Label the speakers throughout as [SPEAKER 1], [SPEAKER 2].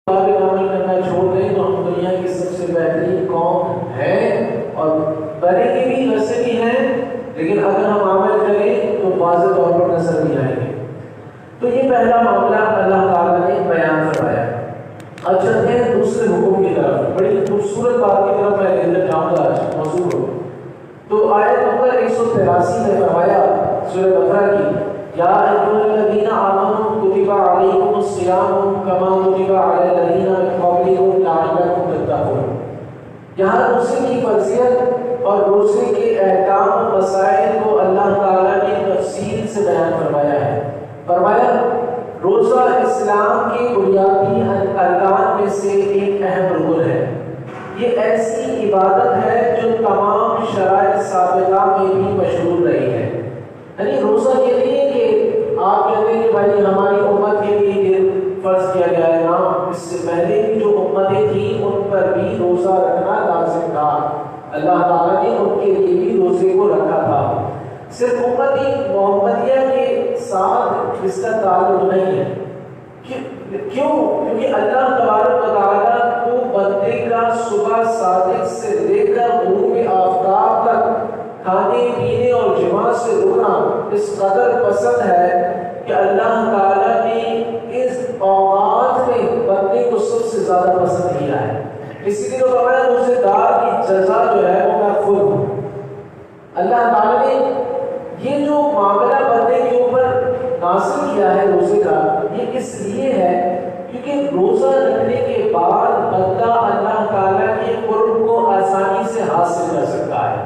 [SPEAKER 1] عمل کرنا چھوڑ دیں تو ہم دنیا کی سب سے بہترین قوم ہیں اور بنے گی بھی، ویسے بھی ہیں، لیکن اگر ہم عمل کریں تو واضح طور پر نظر نہیں آئیں گے۔ تو یہ پہلا معاملہ اللہ تعالیٰ نے بیان فرمایا۔ اب چلتے ہیں دوسرے حکم کی طرف، بڑی خوبصورت بات کی طرف میں لے کر جاؤں گا آج موضوع کو۔ تو آیت نمبر 183 میں فرمایا سورہ بقرہ کی، یا ایھا الذین آمنوا کتب علیکم الصیام کما کتب علی الذین من قبلکم لعلکم تتقون۔ یہاں روزے کی فضیلت اور روزے کے احکام و مسائل کو اللہ تعالیٰ نے تفصیل سے بیان فرمایا ہے۔ فرمایا روزہ اسلام کے بنیادی ارکان میں سے ایک اہم رکن ہے۔ یہ ایسی عبادت ہے جو تمام شرائع سابقہ میں بھی مشہور رہی ہے۔ یعنی روزہ یہ نہیں ہے کہ آپ کہتے ہیں کہ بھائی ہماری امت کے لیے یہ فرض کیا گیا ہے، نا اس سے پہلے کی جو امتیں تھیں ان پر بھی روزہ رکھنا لازم تھا، اللہ تعالیٰ نے ان کے لیے بھی روزے کو رکھا تھا۔ صرف امتی محمدیہ کے ساتھ اس کا تعلق نہیں ہے۔ کیوں؟ کیونکہ اللہ تبارک و تعالیٰ کو بندے کا صبح صادق سے لے کر غروب آفتاب تک کھانے پینے اور جماع سے رکنا اس قدر پسند ہے کہ اللہ تعالیٰ نے اس اوقات میں بندے کو سب سے زیادہ پسند کیا ہے۔ اسی لیے تو فرمایا روزے دار کی جزا جو ہے وہ محفوظ ہو۔ اللہ تعالیٰ نے یہ جو معاملہ بندے کے اوپر نازل کیا ہے روزے کا، یہ اس لیے ہے کیونکہ روزہ رکھنے کے بعد بندہ اللہ تعالیٰ کے قرب کو آسانی سے حاصل کر سکتا ہے۔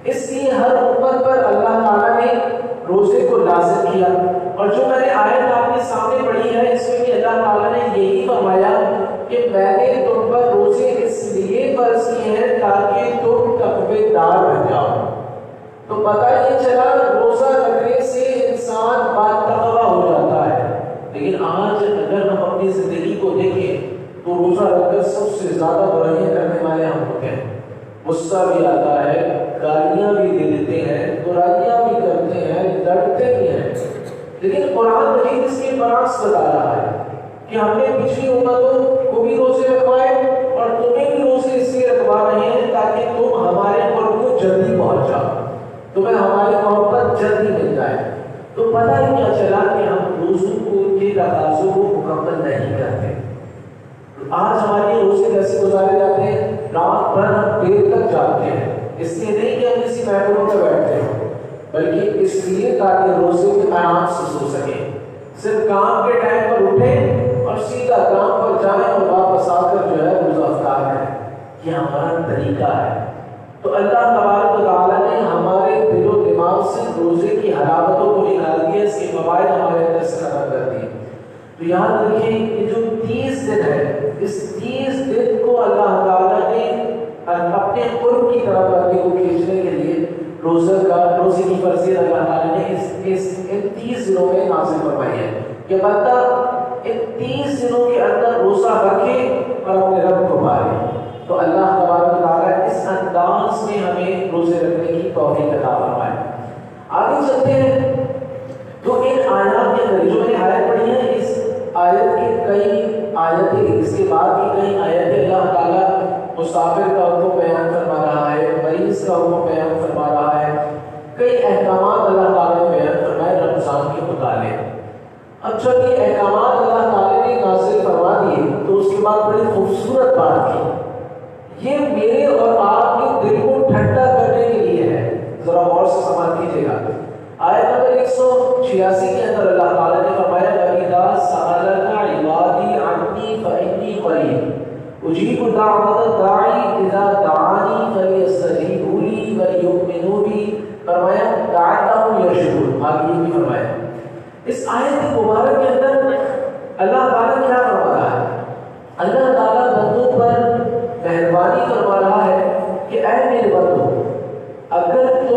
[SPEAKER 1] اس لیے ہر امت پر اللہ تعالیٰ نے روزے کو لازم کیا، اور جو میں نے آیت آپ کے سامنے پڑھی ہے اس میں بھی اللہ تعالیٰ نے یہی فرمایا کہ میں نے تم پر روزے اس لیے فرض کیے ہیں تاکہ تم تقوی دار بن جاؤ۔ تو پتہ یہ چلا روزہ رکھنے سے انسان باتقوا ہو جاتا ہے، لیکن آج اگر ہم اپنی زندگی کو دیکھیں تو روزہ رکھ کر سب سے زیادہ برائیاں کرنے والے ہم ہوتے ہیں۔ غصہ بھی آتا ہے، گالیاں بھی دے دیتے ہیں، برائیاں بھی کرتے ہیں، لڑتے بھی ہیں، لیکن قرآن مجید اس کے برعکس بتا رہا ہے کہ ہم نے پچھلی امتوں کو بھی روزے رکھوائے اور تمہیں بھی روزے اس لیے رکھوا رہے ہیں تاکہ تم ہمارے قرب کو جلدی پہنچ جاؤ، تمہیں ہماری محبت جلدی مل جائے۔ تو پتہ ہی کیا چلا کہ ہم روزوں کو کے تقاضوں کو مکمل نہیں کرتے۔ آج ہمارے روزے کیسے گزارے جاتے ہیں؟ رات بھر ہم دیر تک جاگتے ہیں، اس لیے نہیں کہ ہم کسی محفلوں میں بیٹھتے ہیں، بلکہ اس لیے تاکہ روزے میں آرام سے سو سکیں، صرف کام کے ٹائم پر اٹھیں اور سیدھا کام پر جائیں اور واپس آ کر جو ہے روزہ افطار کریں۔ یہ ہمارا طریقہ ہے۔ تو اللہ تبارک و تعالیٰ نے ہمارے دل و دماغ سے روزے کی حلاوتوں کو نکال دیا، اس کے فوائد ہمارے اندر سے ختم کر دیے۔ تو یاد رکھیں کہ جو 30 دن ہے، اس 30 دن کو اللہ تعالیٰ نے اپنے قرب کی طرف بندے کو کھینچنے کے لیے روزے کی فرضیت اللہ تعالیٰ نے ان 30 دنوں میں نازل فرمائی ہے کہ بندہ ان 30 دنوں کے اندر روزہ رکھے اور اپنے رب کو پائے۔ تو اللہ تبارک و تعالیٰ اس انداز میں ہمیں روزے رکھنے کی توفیق عطا فرمائے۔ آگے چلتے ہیں تو ان آیات کے اندر جو میں نے آیت پڑھی ہے، اس آیت کے کئی آیتیں، اس کے بعد کی کئی آیتیں اللہ تعالیٰ مسافر کا حکم بیان فرما رہا ہے، مریض کا حکم بیان فرما رہا ہے، کئی احکامات اللہ تعالیٰ نے بیان فرمائے رمضان کے متعلق۔ اب جب یہ احکامات اللہ تعالیٰ نے نازل فرما دیے تو اس کے بعد بڑی خوبصورت بات کی، یہ میرے اور آپ کے دل کو ٹھنڈا کرنے کے لیے ہے۔ ذرا غور سے سماعت کیجیے گا۔ آیت نمبر 186 کے اندر اللہ تعالیٰ نے فرمایا وَإِذَا سَأَلَكَ عِبَادِي عَنِّي فَإِنِّي قَرِيبٌ أُجِيبُ دَعْوَةَ الدَّاعِ إِذَا دَعَانِي فَلْيَسْتَجِيبُوا لِي وَلْيُؤْمِنُوا بِي، فرمایا لَعَلَّهُمْ يَرْشُدُونَ۔ آگے یہ بھی فرمایا۔ اس آیت مبارک کے اندر اللہ تعالیٰ کیا فرما رہا ہے؟ اللہ تعالیٰ بندوں پر مہربانی فرما رہا ہے کہ اے میرے بندو، اگر تم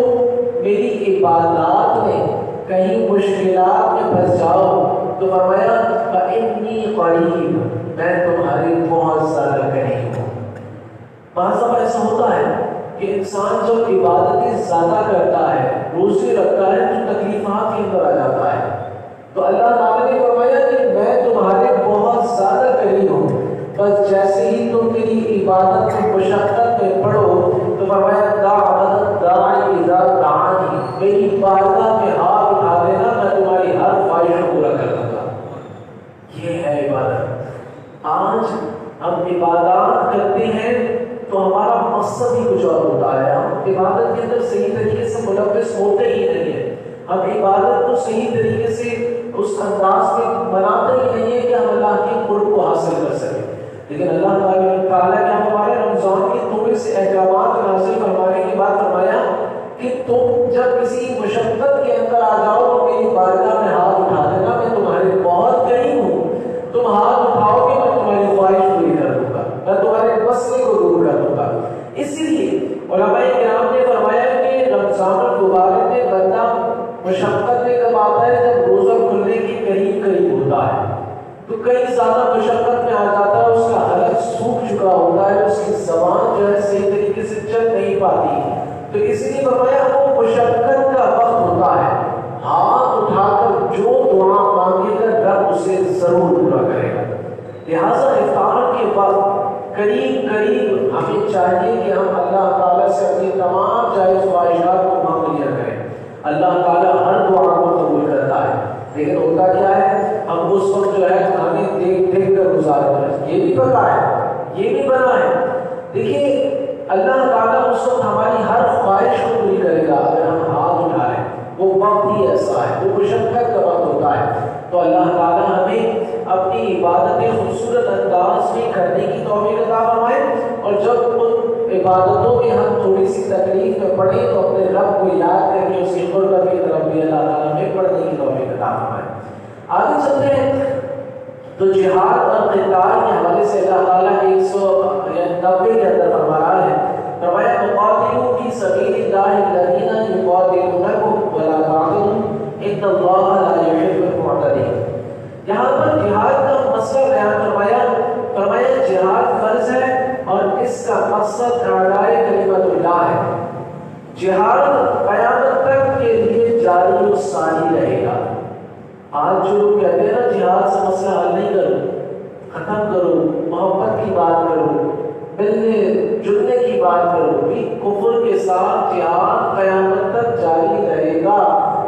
[SPEAKER 1] میری عبادات میں کہیں مشکلات میں پھنس جاؤ تو فرمایا فَإِنِّي قَرِيبٌ، میں تمہارے بہت زیادہ قریب ہوں۔ بعض دفعہ ایسا ہوتا ہے کہ انسان جب عبادتیں زیادہ کرتا ہے، روزے رکھتا ہے تو تکلیفات کے اندر آ جاتا ہے، تو اللہ تعالیٰ نے فرمایا کہ میں تمہارے بہت زیادہ قریب ہوں۔ بس جیسے ہی تم میری عبادت میں مشقت میں پڑو تو فرمایا میری بارگاہ میں ہاتھ اٹھا دینا، میں تمہاری ہر خواہش کو پورا کر دوں گا۔ یہ ہے عبادت۔ آج ہم عبادات کرتے ہیں تو ہمارا مقصد ہی کچھ اور ہوتا ہے، ہم عبادت کے اندر صحیح طریقے سے ملوث ہوتے ہی نہیں ہیں، ہم عبادت کو صحیح طریقے سے اس انداز میں بناتے ہی نہیں ہے کہ ہم اللہ کے قرب کو حاصل کر سکیں۔ لیکن اللہ تعالیٰ نے ہمارے رمضان کے تھوڑے سے احکامات نازل فرمانے کے بعد فرمایا کہ تم جب کسی مشقت کے اندر آ جاؤ تو میری بارگاہ میں ہاتھ اٹھا دینا، میں تمہارے بہت قریب ہوں، تم ہاتھ اٹھاؤ گے میں تمہاری خواہش پوری کر دوں گا، میں تمہارے مسئلے کو دور کر دوں گا۔ اسی لیے علماء کرام نے فرمایا کہ رمضان المبارک میں بندہ مشقت میں کب آتا ہے؟ جب روزہ کھلنے کے قریب ہوتا ہے تو کئی زیادہ مشقت میں آ جاتا ہے، اس کا حلق سوکھ چکا ہوتا ہے، اس کی زبان جو ہے صحیح طریقے سے چل نہیں پاتی، تو اس لیے فرمایا وہ مشقت کا وقت ہوتا ہے، ہاتھ اٹھا کر جو دعا مانگے گا رب اسے ضرور پورا کرے گا۔ لہٰذا افطار کے وقت قریب ہمیں چاہیے کہ ہم اللہ تعالیٰ سے اپنی تمام جائز خواہشات کو مانگ لیا کریں۔ اللہ تعالیٰ ہر دعا کو قبول کرتا ہے، لیکن ہوتا کیا ہے، ہم اس وقت جو ہے ہمیں دیکھ کر گزارا کریں، یہ بھی پتا ہے، یہ بھی بنا ہے۔ دیکھیے اللہ تعالیٰ اس وقت ہماری ہر خواہش کو پوری کرے گا اگر ہم ہاتھ اٹھائیں، وہ وقت ہی ایسا ہے، وہ مشقت کا وقت ہوتا ہے۔ تو اللہ تعالیٰ ہمیں اپنی عبادتیں خوبصورت انداز میں کرنے کی توفیق عطا فرمائے، اور جب ان عبادتوں میں ہم تھوڑی سی تکلیف میں پڑیں تو اپنے رب کو یاد کر کے اس کی قربت کی طرف بھی اللہ تعالیٰ ہمیں پڑھنے کی توفیق عطا فرمائے۔ آگے چلتے ہیں تو جہاد اور قتال کے حوالے سے اللہ تعالیٰ 190 کے اندر فرما رہا ہے، فرمایا وقاتلوا فی سبیل اللہ الذین یقاتلونکم ولا تعتدوا ان اللہ لا یحب المعتدین۔ یہاں پر جہاد کا مسئلہ بیان فرمایا جہاد فرض ہے اور اس کا مقصد اعلاء کلمت اللہ ہے۔ جہاد قیامت تک کے لیے جاری و ساری رہے گا۔ آج جو لوگ کہتے ہیں نا جہاد سے مسئلہ حل نہیں کرو، ختم کرو، محبت کی بات کرو، ملنے جلنے کی بات کرو، بھی کفر کے ساتھ جہاد قیامت تک جاری رہے گا۔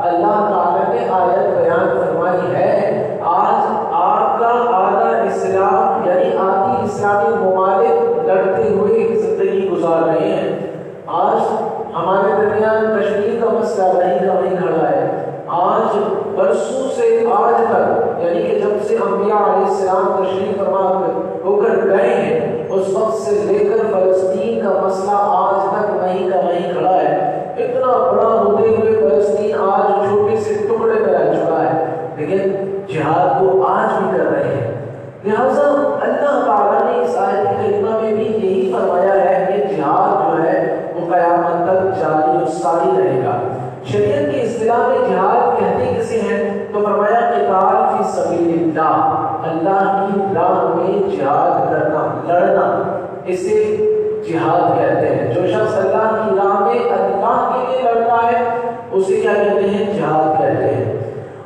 [SPEAKER 1] اللہ تعالیٰ نے آیت بیان فرمائی ہے، آج آپ کا آدھا اسلام یعنی آدھی اسلامی ممالک لڑتے ہوئے زندگی گزار رہے ہیں۔ آج ہمارے درمیان کشمیر کا مسئلہ وہیں کا وہیں کھڑا ہے۔ آج برسوں سے آج تک یعنی کہ جب سے انبیاء علیہ السلام تشریف فرما ہو کر گئے ہیں اس وقت سے لے کر فلسطین کا مسئلہ آج تک وہیں کا وہیں کھڑا ہے۔ اتنا بڑا ہوتے ہوئے فلسطین آج چھوٹے سے ٹکڑے میں رہ چکا ہے، لیکن جہاد کو آج بھی کر رہے ہیں۔ لہٰذا اللہ تعالیٰ نے اس آیت کریمہ میں بھی یہی فرمایا ہے کہ جہاد جو ہے وہ قیامت تک جاری و ساری رہے گا۔ شریعت کی اصطلاح میں جہاد کہتے کسے ہیں تو فرمایا قتال فی سبیل اللہ، اللہ کی راہ میں جہاد کرنا، لڑنا، اسے جہاد کہتے ہیں۔ جو شخص اللہ کی راہ میں اللہ کے لیے لڑتا ہے اسے کیا کہتے ہیں؟ جہاد کہتے ہیں۔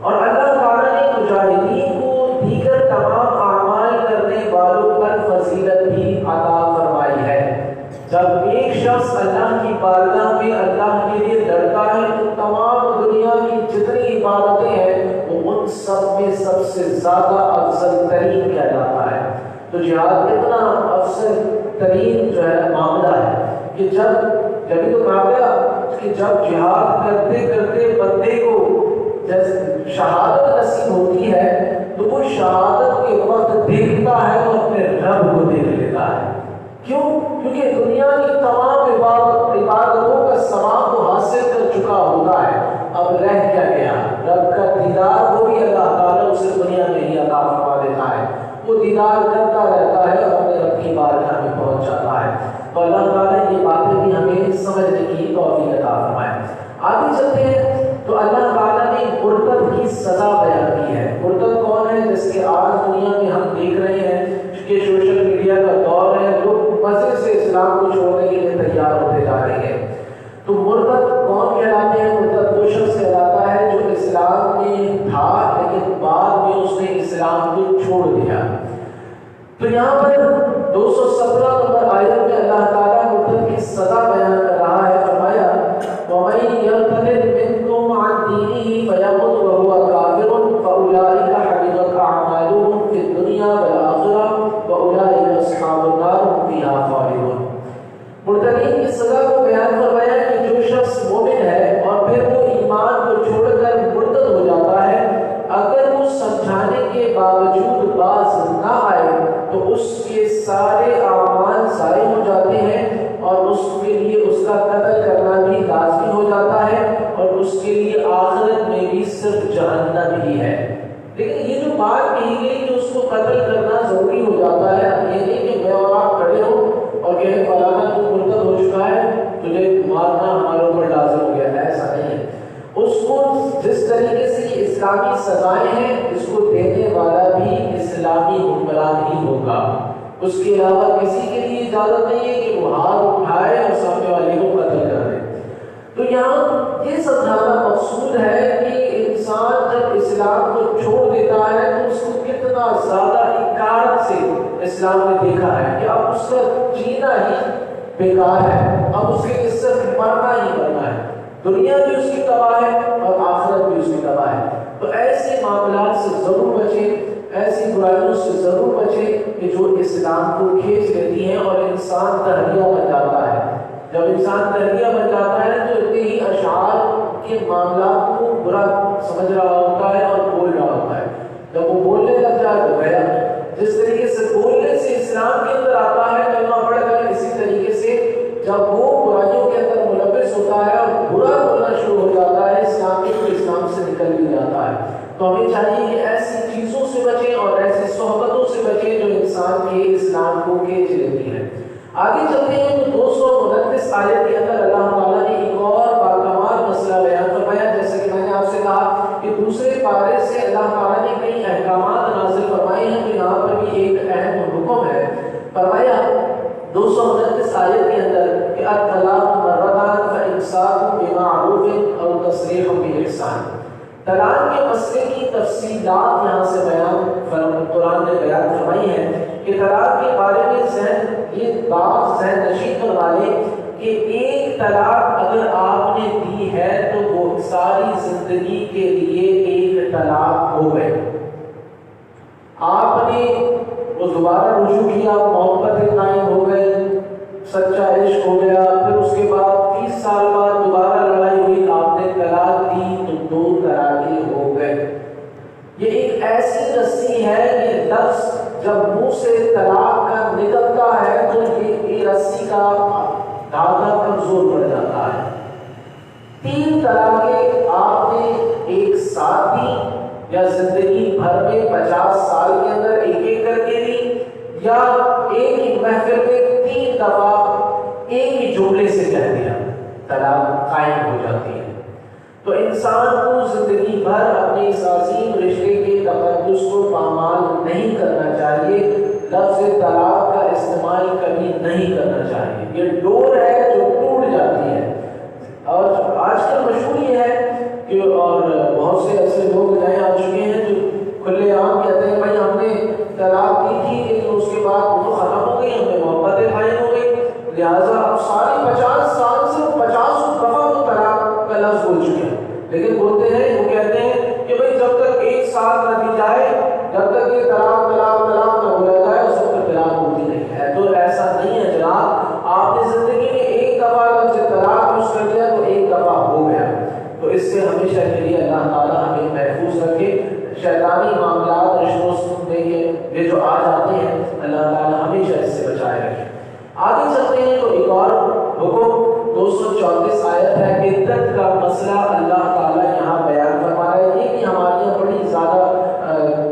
[SPEAKER 1] اور اللہ تعالیٰ نے مجاہدین کو دیگر تمام اعمال کرنے والوں پر فضیلت بھی عطا فرمائی ہے۔ جب ایک شخص اللہ کی بارگاہ میں اللہ کے لیے لڑتا ہے تو تمام دنیا کی جتنی عبادتیں ہیں وہ ان سب میں سب سے زیادہ افضل ترین کہلاتا ہے۔ تو جہاد اتنا افضل ترین جو ہے معاملہ ہے کہ جبھی تو کہا گیا کہ جب جہاد کرتے کرتے بندے کو جب شہادت نصیب ہوتی ہے تو وہ شہادت کے وقت دیکھتا ہے تو اپنے رب کو دیکھ لیتا ہے۔ کیوں؟ کیونکہ دنیا کی تمام عبادتوں کا ثواب کو حاصل کر چکا ہوتا ہے، اب رہ کیا گیا؟ رب کا دیدار وہ بھی اللہ تعالیٰ اسے دنیا میں ہی عطا فرما دیتا ہے، وہ دیدار کرتا رہتا ہے اور اپنے رب کی بارگاہ میں پہنچ جاتا ہے۔ تو اللہ تعالیٰ یہ باتیں بھی ہمیں سمجھنے کی توفیق عطا فرمائے۔ آگے چلتے ہیں تو اللہ تعالیٰ نے مرتد کی سزا بیان کی ہے۔ مرتد کون ہے؟ جس کے آج دنیا میں ہم دیکھ رہے ہیں کہ سوشل میڈیا کا دور ہے، لوگ مزے سے اسلام کو چھوڑنے کے لیے تیار ہوتے جا رہے ہیں۔ تو مرتد کون کہلاتے ہیں؟ مرتد وہ شخص کہلاتا ہے جو اسلام میں تھا لیکن بعد میں اس نے اسلام کو چھوڑ دیا۔ تو یہاں یہاں پر 217 نمبر آیت میں اللہ تعالیٰ مرتد کی سزا بیان کر رہا ہے. فرمایا وَمَن يَرْتَدِدْ مِنكُمْ عَن دِينِهِ فَيَمُتْ وَهُوَ كَافِرٌ فَأُولَٰئِكَ حَبِطَتْ أَعْمَالُهُمْ فِي الدُّنْيَا وَالْآخِرَةِ وَأُولَٰئِكَ أَصْحَابُ النَّارِ هُمْ فِيهَا خَالِدُونَ. مرتدین کی سزا کو بیان فرمایا کہ جو شخص مومن ہے اور پھر وہ ایمان کو چھوڑ کر مرتد ہو جاتا ہے، اگر وہ سمجھانے کے باوجود باز نہ آئے تو اس کے سارے اعمال ضائع ہو جاتے ہیں اور اس کے لیے اس کا قتل کرنا بھی لازمی ہو جاتا ہے اور اس کے لیے آخرت میں بھی صرف جہنم ہی ہے. لیکن یہ جو بات کہی گئی کہ اس کو قتل کرنا ضروری ہو جاتا ہے، یہ نہیں کہ میں اور آپ کھڑے ہو اور کہیں فلانا تو مرتد ہو چکا ہے تجھے مارنا ہمارے اوپر لازم ہو گیا، ایسا نہیں ہے. اس کو جس طریقے سے یہ اسلامی سزائیں ہیں اس کو دینے والا بھی اسلامی حکمران ہی ہوگا. اس کے علاوہ کسی کے لیے اجازت نہیں ہے کہ وہ ہاتھ اٹھائے اور سامنے والے کو قتل کر دے. تو یہاں یہ سمجھانا مقصود ہے کہ انسان جب اسلام کو چھوڑ دیتا ہے تو اس کو کتنا زیادہ اکارت سے اسلام نے دیکھا ہے کہ اب اس کا جینا ہی بیکار ہے، اب اس کے لیے صرف مرنا ہی مرنا ہے. دنیا بھی اس کی تباہ ہے اور آخرت بھی اس کی تباہ ہے. تو ایسے معاملات سے ضرور بچیں، ایسی برائیوں سے ضرور بچیں کہ جو اسلام کو کھینچ لیتی ہیں اور انسان تہریہ بن جاتا ہے. جب انسان تہریہ بن جاتا ہے تو اتنے ہی اشعار کے معاملات کو برا سمجھ رہا ہوتا ہے اور بول رہا ہوتا ہے. جب وہ بولنے لگ جائے تو گیا. جس طریقے سے بولنے سے اسلام کے اندر آتا ہے کلمہ پڑھ کر، اسی طریقے سے جب وہ برائیوں کے اندر ملوث ہوتا ہے اور برا بولنا شروع ہو جاتا ہے اسلام کے، تو اسلام سے نکل بھی جاتا ہے. تو ہمیں چاہیے کہ ایسی چیزوں سے بچیں اور ایسی صحبتوں سے بچیں جو انسان کے اسلام کو کھینچ لیتی ہیں. آگے چلتے ہیں تو 229 آیت کے اندر اللہ تعالیٰ نے ایک اور باکمال مسئلہ بیان فرمایا. جیسے کہ میں نے آپ سے کہا کہ دوسرے پارے سے اللہ تعالیٰ نے کئی احکامات نازل فرمائے ہیں، تو یہاں پر بھی ایک اہم حکم ہے. فرمایا 229 آیت کے اندر کہ الطلاق مرتان فامساک بمعروف او تسریح باحسان. طلاق کے مسئلے کی تفصیلات یہاں سے قرآن نے بیان فرمائی ہے کہ طلاق کے بارے میں یہ بات ذہن نشین کروا لے کہ ایک طلاق اگر آپ نے دی ہے تو وہ ساری زندگی کے لیے ایک طلاق ہو گئے. آپ نے وہ دوبارہ رجوع کیا، محبت قائم ہو گئی، سچا عشق ہو گیا، پھر اس کے بعد 30 سال بعد دوبارہ لڑائی ہوئی، آپ نے طلاق دی تو 2 طلاقیں ہو گئے. یہ ایک ایسی رسی ہے، یہ لفظ جب منہ سے طلاق کا نکلتا ہے تو یہ رسی کا دھاگا کمزور پڑ جاتا ہے. 3 طلاقیں آپ نے ایک ساتھ دی یا زندگی بھر میں 50 سال کے اندر ایک کر کے دی، یا ایک ہی محفل میں 3 دفعہ ایک ہی جملے سے کہہ دیا، طلاق قائم ہو جاتی ہے. تو انسان کو زندگی بھر اپنے اس عظیم رشتے کے تقدس کو پامال نہیں کرنا چاہیے. لفظ طلاق کا استعمال کبھی نہیں کرنا چاہیے. یہ ڈور ہے جو ٹوٹ جاتی ہے. اور آج کل مشہور یہ ہے کہ اور بہت سے ایسے لوگ نئے آ چکے ہیں جو کھلے عام کہتے ہیں بھائی ہم نے طلاق دی تھی لیکن اس کے بعد وہ ختم ہو گئی، ہمیں محبتیں قائم ہو گئی، لہٰذا اب ساری 50 سال سے 50 دفعہ تو طلاق کا لفظ بول چکے ہیں. لیکن بولتے ہیں، وہ کہتے ہیں کہ بھائی جب تک 1 سال نہ دی جائے، جب تک یہ طلاق طلاق طلاق نہ بولا جائے اس وقت طلاق ہوتی نہیں ہے. تو ایسا نہیں ہے جناب، آپ نے زندگی میں 1 دفعہ لفظ طلاق یوز کر لیا تو 1 دفعہ ہو گیا. تو اس سے ہمیشہ کے لیے اللہ تعالیٰ ہمیں محفوظ رکھے. شیطانی معاملات رشتوں سننے کے یہ جو آ جاتے ہیں اللہ تعالیٰ ہمیشہ اس سے بچائے رکھے. آگے چلتے ہیں تو ایک اور حکم 234 آیت ہے. عدت کا مسئلہ اللہ تعالیٰ یہاں بیان فرما رہا ہے. یہ بھی ہمارے یہاں بڑی زیادہ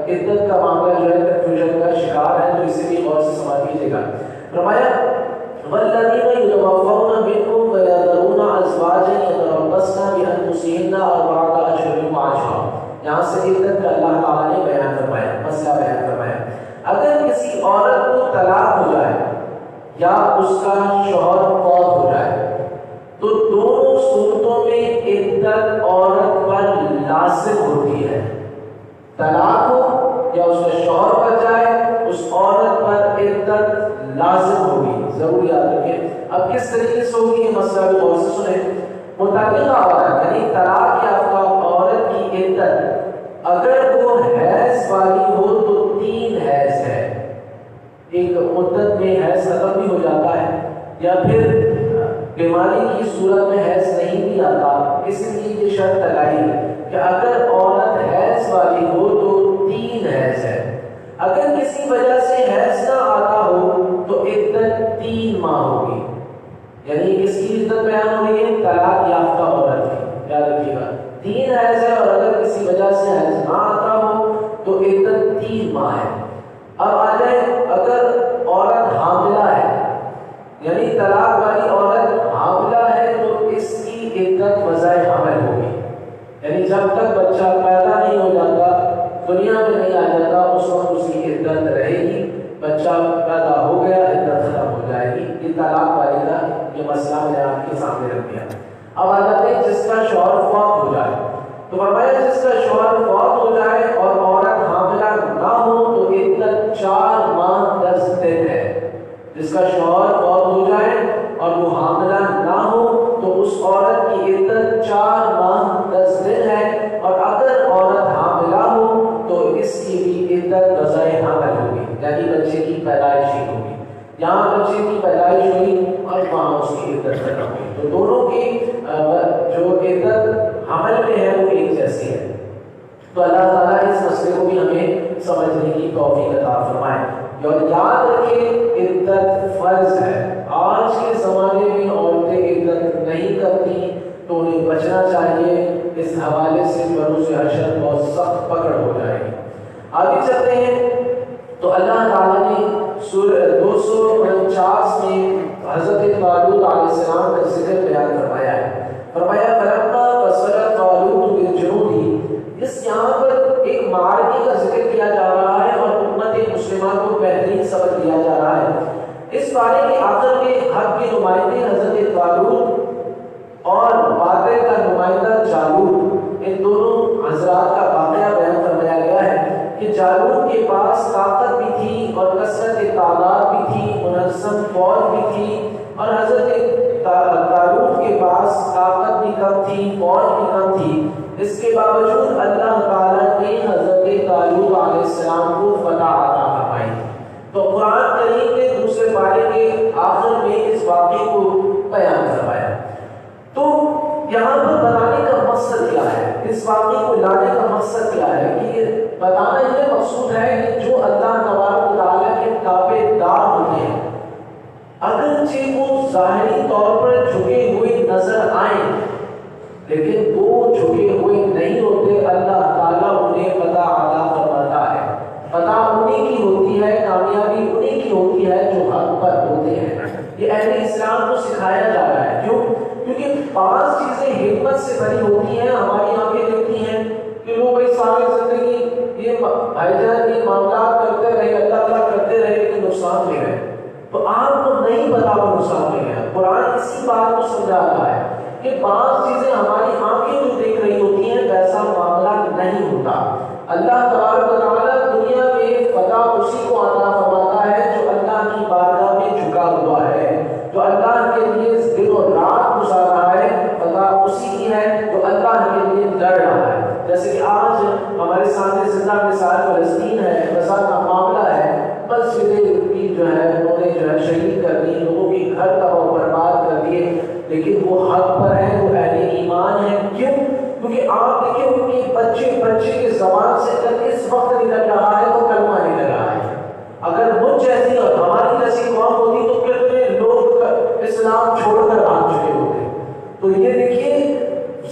[SPEAKER 1] عدت کا معاملہ جو ہے کنفیوژن کا شکار ہے، تو اسے بھی غور سے سمجھ لیجیے گا. فرمایا والذین یتوفون منکم ویذرون ازواجا یتربصن بانفسہن اربعۃ اشہر وعشرا. یہاں سے عدت کا اللہ تعالیٰ نے بیان فرمایا، مسئلہ بیان فرمایا. اگر کسی عورت کو طلاق ہو جائے یا اس کا شوہر فوت ہو جائے تو دونوں صورتوں میں عدت عورت پر لازم ہوتی ہے. طلاق ہو یا اس کا شوہر بچ جائے، اس عورت پر لازم ہوگی، ضروری یاد رکھیں۔ اب کس طریقے سے ہوگی یہ مسئلہ بھی غور سے سنیں۔ مطلقہ عورت یعنی طلاق یافتہ عورت کی عدت اگر وہ حیض والی ہو تو 3 حیض ہے، ایک مدت میں حیض ختم بھی ہو جاتا ہے، یا پھر بیماری کی صورت میں حیض نہیں بھی آتا، اس لیے یہ شرط لگائی ہے کہ اگر عورت حیض والی ہو تو 3 حیض ہے۔ اگر کسی وجہ سے حیض نہ آتا ہو تو عدت 3 ماہ ہوگی، یعنی کس کی عدت بیان ہو رہی ہے؟ طلاق یافتہ عورت کی، یاد رکھیے گا 3 حیض ہے، اور اگر کسی وجہ سے حیض نہ آتا ہو تو عدت 3 ماہ ہے۔ اب آ جائے اگر عورت حاملہ ہے، یعنی طلاق والی عورت حاملہ ہے تو اس کی عدت وضع حمل ہوگی، یعنی جب تک بچہ پیدا نہیں ہو جاتا، دنیا میں نہیں آ جاتا، اس وقت اس کی عدت رہے گی، بچہ پیدا ہو گیا عدت ختم ہو جائے گی۔ یہ طلاق والی کا یہ مسئلہ میں نے آپ کے سامنے رکھ دیا۔ اب آ جاتے ہیں جس کا شوہر فوت ہو جائے، تو فرمایا جس کا شوہر فوت ہو جائے اور عورت حاملہ نہ ہو تو عدت 4 ماہ 10 دن ہے۔ جس کا شوہر فوت ہو جائے اور وہ حاملہ نہ ہو تو اس عورت کی عدت 4 ماہ 10 دن ہے، اور اگر عورت حاملہ ہو تو اس کی بھی عدت وضع حمل ہوگی، یعنی بچے کی پیدائش ہی ہوگی۔ یہاں بچے کی پیدائش ہوئی اور وہاں اس کی عدت ختم ہوئی، تو دونوں کی جو عدت حمل میں ہے وہ ایک جیسی ہے۔ تو اللہ تعالیٰ اس مسئلے کو بھی ہمیں سمجھنے کی توفیق عطا فرمائے۔ اور یاد رکھیں عدت فرض ہے، آج کے زمانے میں عورتیں عدت نہیں کرتی تو انہیں بچنا چاہیے، اس حوالے سے بروز حشر بہت سخت پکڑ ہو جائے گی۔ آگے چلتے ہیں تو اللہ تعالیٰ نے سورہ 249 میں حضرت طالوت علیہ السلام کا ذکر بیان فرمایا ہے۔ فرمایا فلما فصل طالوت بالجنود، اس یہاں پر ایک معرکے کا ذکر کیا جا رہا ہے اور امت مسلمہ کو بہترین سبق دیا جا رہا ہے۔ اس بارے کے آخر میں حق کے نمائندے حضرت طالوت اور باطل کا نمائندہ جالوت، ان دونوں حضرات کا واقعہ بیان فرمایا گیا ہے کہ جالوت کے پاس طاقت بھی تھی اور کثرت تعداد بھی تھی، منظم فوج بھی تھی، اور حضرت طالوت کے پاس طاقت بھی کم تھی، فوج بھی کم تھی۔ اس کے باوجود اللہ تعالیٰ نے حضرت طالوت علیہ السلام کو فتح عطا فرمائی۔ تو قرآن کریم نے دوسرے پارے کے آخر میں اس واقعے کو بیان فرمایا۔ تو یہاں پر بتانے کا مقصد کیا ہے، اس واقعے کو لانے کا مقصد کیا ہے کہ یہ بتانا یہ مقصود ہے کہ جو اللہ تبارک و تعالیٰ کے تابع دار ہوتے ہیں، اگرچہ وہ ظاہری طور پر جھکے ہوئے نظر آئیں لیکن وہ جھکے ہوئے نہیں ہوتے، اللہ تعالیٰ انہیں فتح عطا فرماتا ہے۔ فتح انہیں کی ہوتی ہے، کامیابی انہیں کی ہوتی ہے جو حق پر ہوتے ہیں۔ یہ اہل اسلام کو سکھایا جا رہا ہے، کیوں؟ کیونکہ 5 چیزیں حکمت سے بھری ہوتی ہیں، ہماری آنکھیں دیکھتی ہیں کہ لوگ اس ساری زندگی یہ بھائی جان یہ معاملات کرتے رہے، اللہ تعالیٰ کرتے رہے لیکن نقصان میں ہے، تو آپ کو نہیں پتا وہ نقصان میں ہے۔ قرآن اسی بات کو سمجھا رہا ہے کہ 5 چیزیں ہماری آنکھیں جو دیکھ رہی ہوتی ہیں ویسا معاملہ نہیں ہوتا۔ اللہ تبارک و تعالیٰ دنیا میں فتح اسی کو عطا فرماتا ہے جو اللہ کی بارگاہ میں جھکا ہوا ہے، جو اللہ کے لیے دن و رات گزار رہا ہے، فتح اسی کی ہے جو اللہ کے لیے لڑ رہا ہے۔ جیسے کہ آج ہمارے سامنے زندہ مثال فلسطین ہے، غزہ کا معاملہ ہے، مسجدیں کی جو ہے انہوں نے جو ہے شہید کر دی، لوگوں کے گھر تباہ و برباد کر دیے، لیکن وہ حق پر ہیں، وہ اہل ایمان ہیں۔ کیوں؟ کیونکہ آپ دیکھیں ان کے بچے کے زبان سے اگر اس وقت نکل رہا ہے تو کلمہ نکل رہا ہے۔ اگر مجھ جیسی اور ہماری جیسی قوم ہوتی تو کتنے لوگ اسلام چھوڑ کر بھاگ چکے ہوتے۔ تو یہ دیکھیے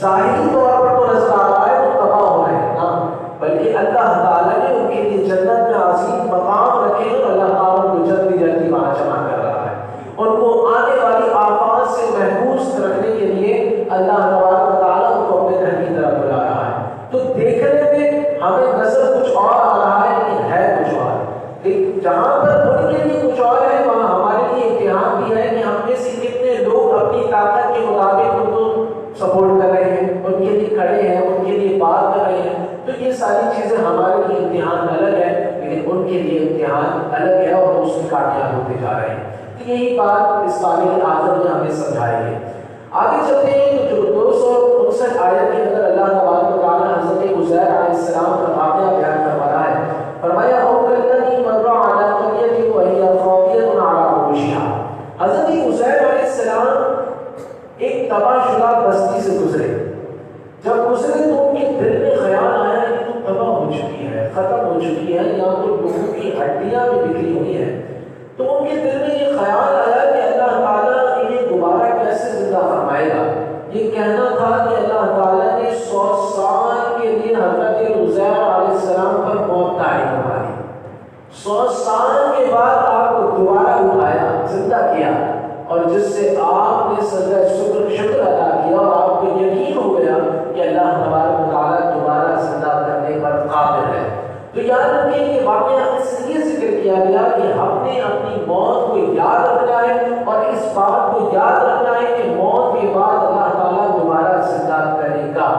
[SPEAKER 1] ظاہری طور پر تو نظر آ رہا ہے وہ تباہ ہو رہے ہیں، ہاں، بلکہ اللہ تعالیٰ نے ان کے لیے جنت میں عظیم مقام رکھے اور اللہ تعالیٰ کو جلدی جلدی وہاں جمع کر رہا ہے۔ ان کو آنے والی آفات سے محفوظ رکھنے کے لیے اللہ تبارک و تعالیٰ ان کو اپنے گھر کی طرف بلا رہا ہے۔ تو دیکھنے میں ہمیں نظر کچھ اور آ رہا ہے لیکن ہے کچھ اور، لیکن جہاں پر ان کے لیے کچھ اور ہے وہاں ہمارے لیے امتحان بھی ہے کہ ہم میں سے کتنے لوگ اپنی طاقت کے مطابق ان کو سپورٹ کر رہے ہیں، ان کی ہوتے جا رہے ہیں. تو یہی بات اس بارے کے آخر میں ہمیں سمجھائیں گے. آگے چلتے ہیں تو 259 آیت کے اندر اللہ تبارک و تعالیٰ حضرت عزیر علیہ السلام کا واقعہ بیان کروا رہا ہے. فرمایا او کلذی مر علی قریۃ وہی خاویۃ علی عروشہا. حضرت عزیر علیہ السلام ایک تباہ شدہ بستی سے گزرے. جب گزرے تو ان کے دل میں خیال آیا کہ تو تباہ ہو چکی ہے, ختم ہو چکی ہے, یہاں تو لوگوں کی ہڈیاں بھی بکھری ہوئی ہیں. تو ان کے دل میں یہ خیال آیا کہ اللہ تعالیٰ انہیں دوبارہ کیسے زندہ فرمائے گا. یہ کہنا تھا کہ اللہ تعالیٰ نے 100 سال کے لیے حضرت عزیر علیہ السلام پر موت تعین کروا دی. 100 سال کے بعد آپ کو دوبارہ اٹھایا, زندہ کیا, اور جس سے آپ نے سجدہ شکر ادا کیا اور آپ کو یقین ہو گیا کہ اللہ تبارک و تعالیٰ دوبارہ زندہ کرنے پر قادر ہے. تو یاد رکھیں کہ واقعہ اس لیے ذکر کیا گیا کہ ہم نے اپنی موت کو یاد رکھنا ہے اور اس بات کو یاد رکھنا ہے کہ موت کے بعد اللہ تعالیٰ دوبارہ زندہ کرے گا.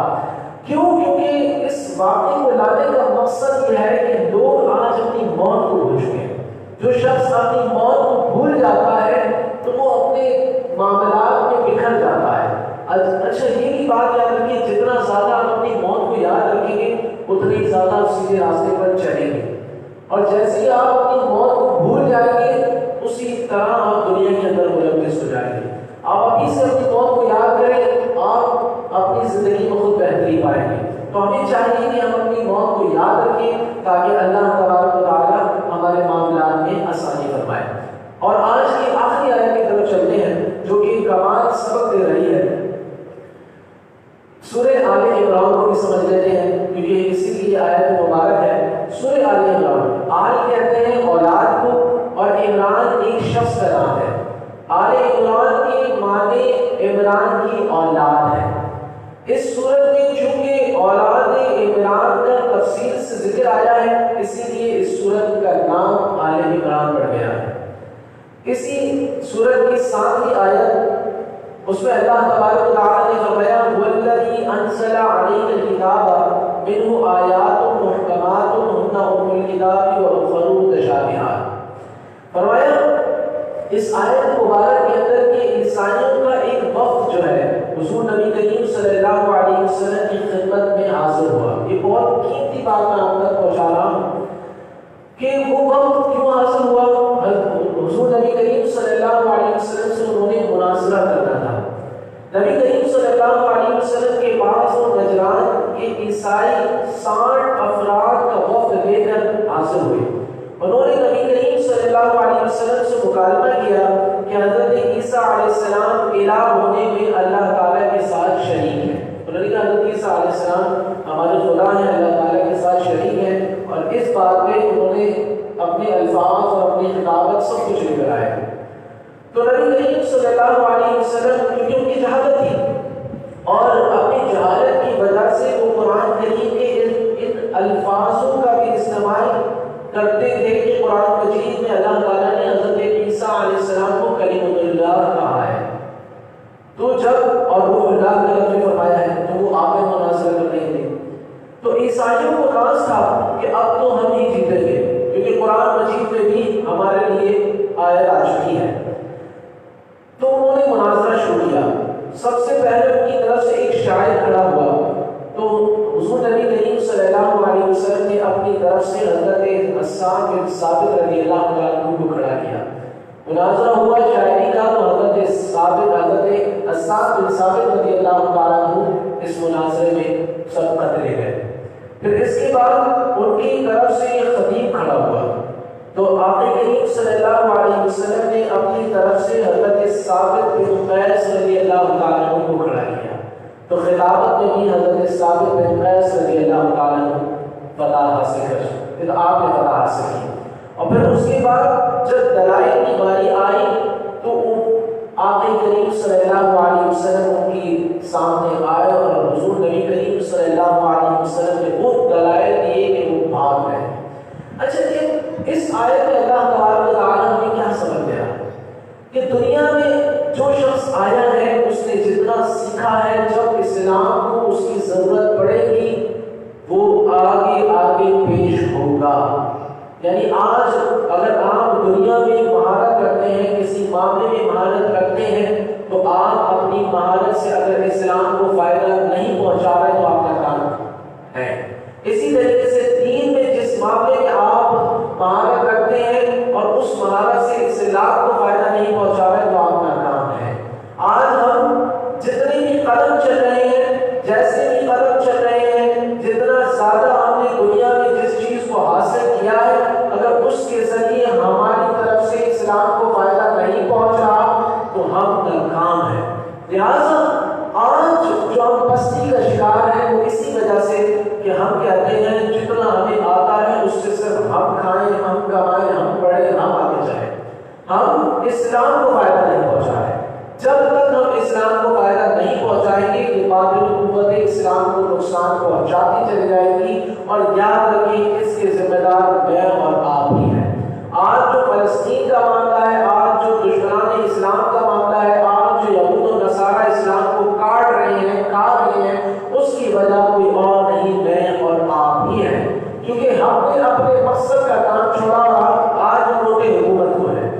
[SPEAKER 1] کیوں؟ کیونکہ اس واقعے کو لانے کا مقصد یہ ہے کہ لوگ آج اپنی موت کو بھول چکے ہیں. جو شخص اپنی موت کو بھول جاتا ہے تو وہ اپنے معاملات میں بکھر جاتا ہے. اچھا یہ بھی بات یاد رکھیے, جتنا زیادہ آپ اپنی موت کو یاد رکھیں گے اتنی زیادہ آپ سیدھے راستے پر چلیں گے, اور جیسے ہی آپ اپنی موت کو بھول جائیں گے اسی طرح آپ دنیا کے اندر ملوث ہو جائیں گے. آپ ابھی سے اپنی موت کو یاد کریں, آپ اپنی زندگی میں خود بہتری پائیں گے. تو ہمیں چاہیے کہ ہم اپنی موت کو یاد رکھیں تاکہ اللہ تبارک و تعالیٰ ہمارے معاملات میں آسانی فرمائے. اور آج کی آخری آیت کی طرف چلتے ہیں جو کہ کمال سبق دے رہی ہے. سورہ آل عمران کو بھی سمجھ لیتے ہیں کیونکہ اسی لیے آیت مبارک ہے. سورہ آل عمران, آل کہتے ہیں اولاد کو اور عمران ایک شخص کا نام ہے. آل عمران کے معنی عمران کی اولاد ہے. اس صورت میں چونکہ اولاد عمران کا تفصیل سے ذکر آیا ہے اسی لیے اس صورت کا نام آل عمران پڑ گیا ہے. اسی صورت کی 7ویں آیت, اس میں اللہ تبارک و تعالیٰ نے فرمایا والذی انزل علیک الکتاب منہ آیات محکمات ہن ام الکتاب واخر متشابہات. فرمایا اس آیت مبارک کے اندر کہ عیسائیوں کا ایک وفد جو ہے حضور نبی کریم صلی اللہ علیہ وسلم کی خدمت میں حاضر ہوا. یہ بہت قیمتی بات میں آپ تک پہنچا رہا ہوں کہ وہ وفد کیوں حاضر ہوا. حضور نبی کریم صلی اللہ علیہ وسلم سے انہوں نے مناظرہ کرنا تھا. نبی کریم صلی اللہ علیہ وسلم کے پاس وہ نجران کے عیسائی 60 افراد کا وفد لے کر حاضر ہوئے. انہوں نے نبی کریم صلی اللہ علیہ وسلم سے مکالمہ کیا کہ حضرت عیسیٰ علیہ السلام الہ ہونے میں اللہ تعالیٰ کے ساتھ شریک ہیں. انہوں نے کہا حضرت عیسیٰ علیہ السلام ہمارے خدا ہیں, اللہ تعالیٰ کے ساتھ شریک ہیں. اور اس بات میں انہوں نے اپنے الفاظ اور اپنی خطابت سب کچھ لے کر آئے. تو نبی کریم صلی اللہ علیہ وسلم کیونکہ ان کی جہالت تھی اور اپنی جہالت کی وجہ سے وہ قرآن کریم کے ان الفاظوں کا بھی استعمال کرتے تھے کہ قرآن مجید میں اللہ تعالیٰ نے حضرت عیسیٰ علیہ السلام کو کلمۃ اللہ کہا ہے. تو جب اور روح اللہ کا لفظ فرمایا ہے تو وہ آپ مناظرہ کر رہے تھے. تو عیسائیوں کو ناز تھا کہ اب تو ہم ہی جیتیں گے کیونکہ قرآن مجید میں بھی ہمارے لیے آیت آ چکی ہے. تو انہوں نے مناظرہ شروع کیا. سب سے پہلے ان کی طرف سے ایک شاعر کھڑا ہوا تو حضور نبی کریم صلی اللہ علیہ وسلم نے اپنی طرف سے حضرت حسان بن ثابت رضی اللہ عنہ کو کھڑا کیا. مناظرہ ہوا شاعری کا تو حضرت حسان بن ثابت رضی اللہ عنہ اس مناظرے میں سبقت لے گئے. پھر اس کے بعد ان کی طرف سے ایک خطیب کھڑا ہوا تو آقا کریم صلی اللہ علیہ وسلم نے اپنی طرف سے حضرت ثابت بن قیس رضی اللہ تعالیٰ عنہ کو کھڑا کیا. تو خلافت میں بھی حضرت ثابت بن قیس رضی اللہ تعالیٰ عنہ فتح حاصل کر, پھر آپ نے فتح حاصل کی. اور پھر اس کے بعد جب دلائل کی باری آئی تو آقا کریم صلی اللہ علیہ وسلم ان کی سامنے آئے اور حضور نبی کریم صلی اللہ علیہ وسلم نے وہ دلائل دیے کہ وہ بھاگ گئے. اچھا اس آیت میں اللہ تبارک و تعالیٰ ہمیں کیا سمجھ دیا کہ دنیا میں جو شخص آیا ہے اس نے جتنا سیکھا ہے, جب اسلام کو اس کی ضرورت پڑے گی وہ آگے آگے پیش ہوگا. یعنی آج اگر آپ دنیا میں مہارت معاملے میں مہارت رکھتے ہیں تو آپ اپنی مہارت سے اگر اسلام کو فائدہ نہیں پہنچا رہے تو آپ ناکام ہے۔ اسی طریقے سے دین میں جس معاملے میں آپ مہارت رکھتے ہیں اور اس مہارت سے اسلام کو فائدہ نہیں پہنچا رہے تو آپ ناکام ہے۔ آج ہم جتنے بھی قدم چل رہے ہیں، جیسے بھی قدم چل رہے ہیں، جتنا زیادہ ہم نے دنیا میں جس چیز کو حاصل کیا ہے، اگر اس کے ذریعے ہماری طرف سے اسلام کو فائدہ نہیں پہنچا تو ہم ناکام ہیں۔ لہٰذا آج جو ہم پستی کا شکار ہیں وہ اسی وجہ سے کہ ہم کہتے ہیں جتنا ہمیں آتا ہے اس سے صرف ہم کھائیں، ہم کمائیں، ہم پڑھیں، ہم آگے جائیں، ہم اسلام کو فائدہ نہیں پہنچا رہے۔ جب تک ہم اسلام کو فائدہ نہیں پہنچائیں گے کہ باطل قوت اسلام کو نقصان پہنچاتی چلی جائے گی، اور یاد رکھیں اس کے ذمہ دار میں اور آپ ہی ہیں۔ آج جو فلسطین کا معاملہ ہے، آج جو دشمنان اسلام کا معاملہ ہے، آج جو یہود و نصارہ اسلام کو کاٹ رہے ہیں، کھا رہے ہیں، اس کی وجہ کوئی اور نہیں، میں اور آپ ہی ہیں، کیونکہ ہم نے اپنے مقصد کا کام چھوڑا اور آج ہم روٹے حکومت کو ہے۔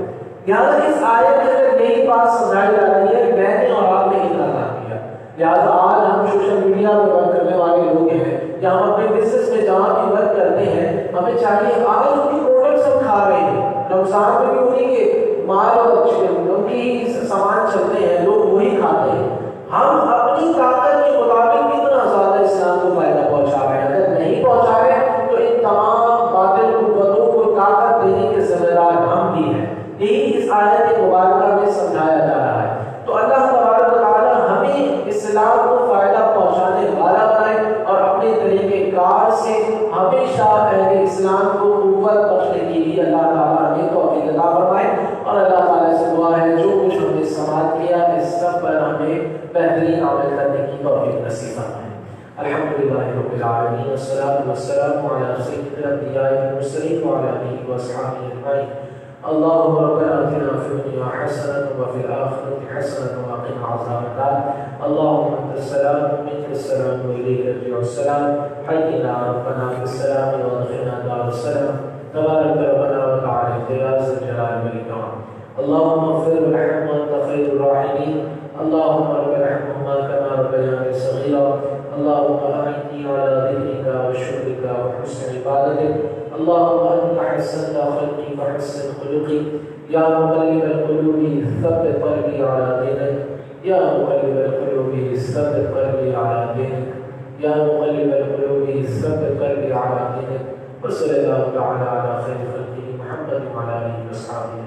[SPEAKER 1] یہاں اس آیت کے اندر یہی بات سمجھائی جا رہی ہے، میں نے اور آپ نے اتنا کام کیا، لہٰذا آج ہم سوشل میڈیا میں ورک کرنے والے لوگ ہیں یا ہم اپنے بزنس میں جہاں بھی ورک کرتے ہیں، ہمیں چاہیے آج ان کی پروڈکٹس ہم کھا رہے ہیں، رمضان میں بھی انہیں کے مال اور ان کی سامان چلتے ہیں، لوگ وہی کھاتے ہیں، ہم اپنی طاقت کے مطابق کتنا زیادہ اسلام کو فائدہ پہنچا رہے ہیں؟ اگر نہیں پہنچا رہے تو ان تمام باطل قوتوں کو طاقت دینے کے ذمہ دار ہم بھی ہیں۔ یہی اس آیت مبارکہ میں سمجھایا جا رہا ہے۔ تو اللہ تبارک و تعالی ہمیں اسلام کو فائدہ پہنچانے والا بنائے اور اپنے طریقے کار سے ہمیشہ اہل اسلام کو قوت بخشنے کے لیے اللہ تعالیٰ ہمیں توفیق عطا فرمائے، اور اللہ تعالیٰ سے دعا ہے جو کچھ ہم نے سماعت کیا اس سب پر ہمیں بہترین عمل کرنے کی توفیق نصیب فرمائے۔ الحمدللہ رب العالمین والصلاة والسلام علی سید الانبیاء والمرسلین وعلی آلہ وصحبہ اجمعین۔ اللهم ربنا آتنا في الدنيا حسنة وفي الآخرة حسنة وقنا عذاب النار۔ اللهم أنت السلام ومنك السلام وإليك يرجع السلام، حينا ربنا بالسلام وادخلنا دار السلام، تبارك ربنا وتعالى يا ذا الجلال والإكرام۔ اللهم اغفر وارحم وأنت خير الراحمين، اللهم رب ارحمهما كما ربياني صغيرا، اللهم أعني على ذكرك وشكرك وحسن عبادتك، اللهم أنت حسنت خلقي فحسن خلقي، يا مقلب القلوب ثبت قلبي على دينك، يا مقلب القلوب ثبت قلبي على دينك، يا مقلب القلوب ثبت قلبي على دينك، وصلى الله تعالى على خير خلقه محمد وعلى آله وصحبه